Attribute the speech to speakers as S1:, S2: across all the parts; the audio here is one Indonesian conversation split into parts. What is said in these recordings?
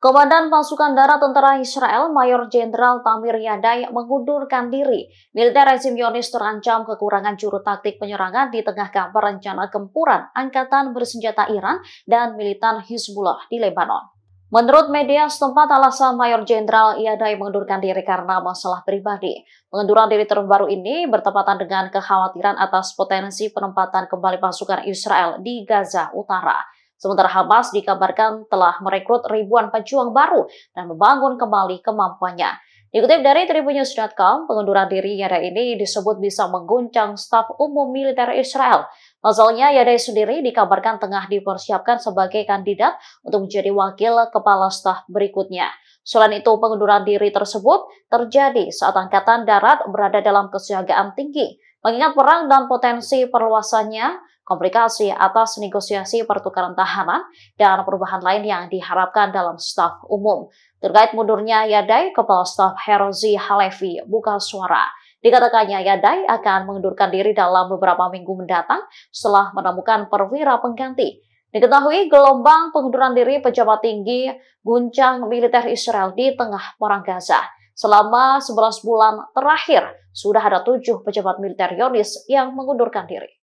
S1: Komandan Pasukan Darat Tentara Israel, Mayor Jenderal Tamir Yadai mengundurkan diri. Militer rezim Zionis terancam kekurangan juru taktik penyerangan di tengah kabar rencana gempuran angkatan bersenjata Iran dan militan Hizbullah di Lebanon. Menurut media setempat, alasan Mayor Jenderal Yadai mengundurkan diri karena masalah pribadi. Pengunduran diri terbaru ini bertepatan dengan kekhawatiran atas potensi penempatan kembali pasukan Israel di Gaza Utara. Sementara Hamas dikabarkan telah merekrut ribuan pejuang baru dan membangun kembali kemampuannya. Dikutip dari Tribunnews.com, pengunduran diri Yadai ini disebut bisa mengguncang staf umum militer Israel. Pasalnya, Yadai sendiri dikabarkan tengah dipersiapkan sebagai kandidat untuk menjadi wakil kepala staf berikutnya. Selain itu, pengunduran diri tersebut terjadi saat Angkatan Darat berada dalam kesiagaan tinggi, mengingat perang dan potensi perluasannya, komplikasi atas negosiasi pertukaran tahanan, dan perubahan lain yang diharapkan dalam staf umum. Terkait mundurnya Yadai, Kepala Staf Herzi Halevi buka suara. Dikatakannya Yadai akan mengundurkan diri dalam beberapa minggu mendatang setelah menemukan perwira pengganti. Diketahui gelombang pengunduran diri pejabat tinggi guncang militer Israel di tengah perang Gaza. Selama 11 bulan terakhir, sudah ada 7 pejabat militer Zionis yang mengundurkan diri.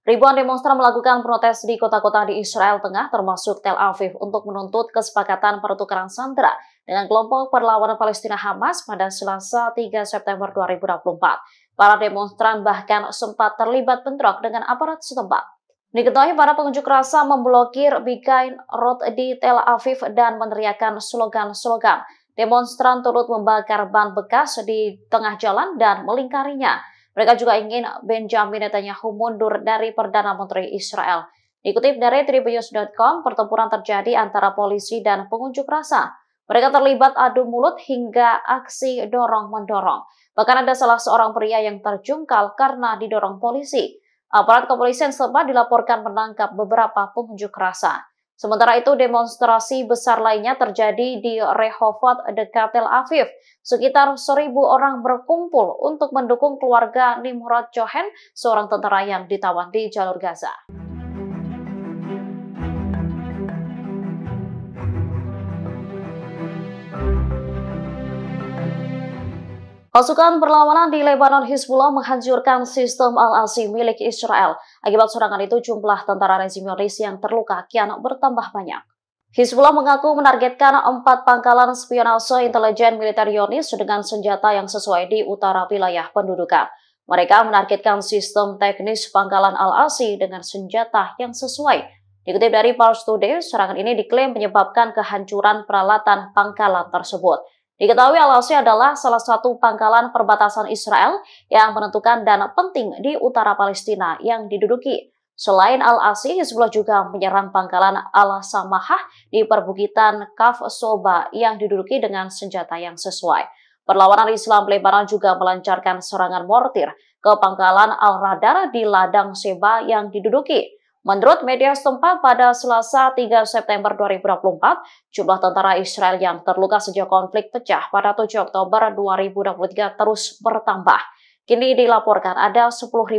S1: Ribuan demonstran melakukan protes di kota-kota di Israel Tengah, termasuk Tel Aviv, untuk menuntut kesepakatan pertukaran sandera dengan kelompok perlawanan Palestina Hamas pada Selasa 3 September 2024. Para demonstran bahkan sempat terlibat bentrok dengan aparat setempat. Diketahui para pengunjuk rasa memblokir Begain Road di Tel Aviv dan meneriakkan slogan-slogan. Demonstran turut membakar ban bekas di tengah jalan dan melingkarinya. Mereka juga ingin Benjamin Netanyahu mundur dari Perdana Menteri Israel. Dikutip dari Tribunnews.com, pertempuran terjadi antara polisi dan pengunjuk rasa. Mereka terlibat adu mulut hingga aksi dorong-mendorong. Bahkan ada salah seorang pria yang terjungkal karena didorong polisi. Aparat kepolisian setempat dilaporkan menangkap beberapa pengunjuk rasa. Sementara itu, demonstrasi besar lainnya terjadi di Rehovot dekat Tel Aviv. Sekitar 1.000 orang berkumpul untuk mendukung keluarga Nimrod Cohen, seorang tentara yang ditawan di jalur Gaza. Pasukan perlawanan di Lebanon Hizbullah menghancurkan sistem Al-Asi milik Israel. Akibat serangan itu, jumlah tentara rezim Zionis yang terluka kian bertambah banyak. Hizbullah mengaku menargetkan 4 pangkalan spionase intelijen militer Zionis dengan senjata yang sesuai di utara wilayah pendudukan. Mereka menargetkan sistem teknis pangkalan Al-Asi dengan senjata yang sesuai. Dikutip dari Pars Today, serangan ini diklaim menyebabkan kehancuran peralatan pangkalan tersebut. Diketahui Al-Asi adalah salah satu pangkalan perbatasan Israel yang menentukan dan penting di utara Palestina yang diduduki. Selain Al-Asi, Hizbullah juga menyerang pangkalan Al-Samahah di perbukitan Kaf Soba yang diduduki dengan senjata yang sesuai. Perlawanan Islam Lebanon juga melancarkan serangan mortir ke pangkalan Al-Radar di ladang Seba yang diduduki. Menurut media setempat, pada Selasa 3 September 2024, jumlah tentara Israel yang terluka sejak konflik pecah pada 7 Oktober 2023 terus bertambah. Kini dilaporkan ada 10.400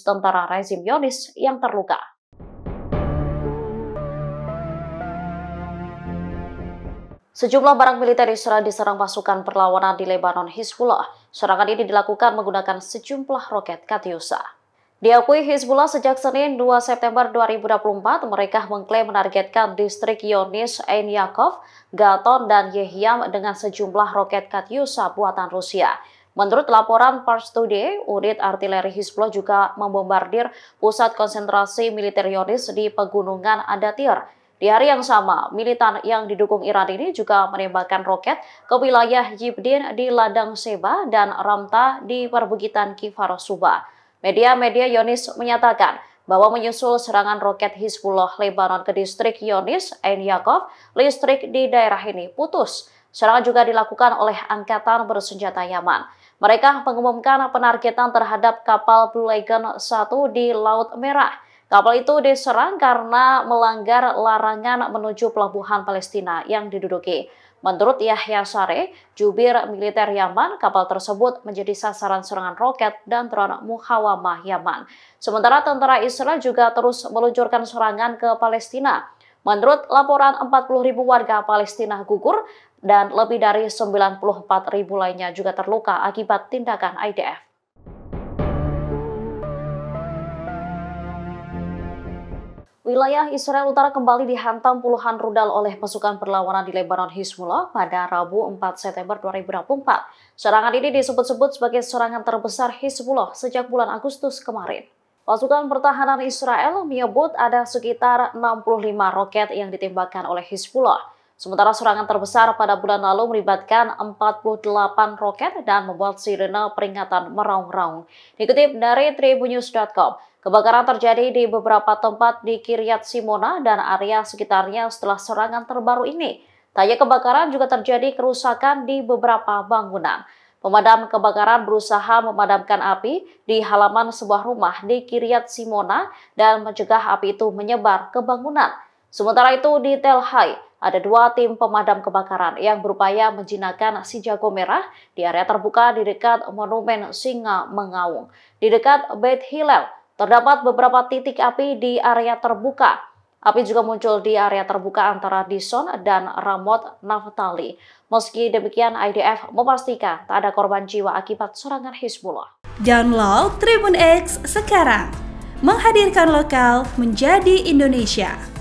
S1: tentara rezim Zionis yang terluka. Sejumlah barang militer Israel diserang pasukan perlawanan di Lebanon Hizbullah. Serangan ini dilakukan menggunakan sejumlah roket Katyusha. Diakui Hizbullah sejak Senin 2 September 2024, mereka mengklaim menargetkan distrik Zionis Ein Yaakov, Gaton, dan Yehiam dengan sejumlah roket Katyusha buatan Rusia. Menurut laporan Pars Today, unit artileri Hizbullah juga membombardir pusat konsentrasi militer Zionis di pegunungan Adatir. Di hari yang sama, militan yang didukung Iran ini juga menembakkan roket ke wilayah Yibdin di ladang Seba dan Ramta di perbukitan Kifar Suba. Media Zionis menyatakan bahwa menyusul serangan roket Hizbullah Lebanon ke distrik Zionis Ein Yaakov, listrik di daerah ini putus. Serangan juga dilakukan oleh Angkatan Bersenjata Yaman. Mereka mengumumkan penargetan terhadap kapal Blue Lagoon 1 di Laut Merah. Kapal itu diserang karena melanggar larangan menuju pelabuhan Palestina yang diduduki. Menurut Yahya Saree, jubir militer Yaman, kapal tersebut menjadi sasaran serangan roket dan drone Muqawamah Yaman. Sementara tentara Israel juga terus meluncurkan serangan ke Palestina. Menurut laporan, 40.000 warga Palestina gugur dan lebih dari 94.000 lainnya juga terluka akibat tindakan IDF. Wilayah Israel Utara kembali dihantam puluhan rudal oleh pasukan perlawanan di Lebanon Hizbullah pada Rabu 4 September 2024. Serangan ini disebut-sebut sebagai serangan terbesar Hizbullah sejak bulan Agustus kemarin. Pasukan pertahanan Israel menyebut ada sekitar 65 roket yang ditembakkan oleh Hizbullah. Sementara serangan terbesar pada bulan lalu melibatkan 48 roket dan membuat sirene peringatan meraung-raung. Dikutip dari tribunnews.com, kebakaran terjadi di beberapa tempat di Kiryat Simona dan area sekitarnya setelah serangan terbaru ini. Tak hanya kebakaran, juga terjadi kerusakan di beberapa bangunan. Pemadam kebakaran berusaha memadamkan api di halaman sebuah rumah di Kiryat Simona dan mencegah api itu menyebar ke bangunan. Sementara itu di Tel Hai, ada 2 tim pemadam kebakaran yang berupaya menjinakkan si jago merah di area terbuka di dekat Monumen Singa Mengaung. Di dekat Beit Hillel, terdapat beberapa titik api di area terbuka. Api juga muncul di area terbuka antara Dison dan Ramot Naftali. Meski demikian, IDF memastikan tak ada korban jiwa akibat serangan Hizbullah.
S2: Download Tribun X sekarang, menghadirkan lokal menjadi Indonesia.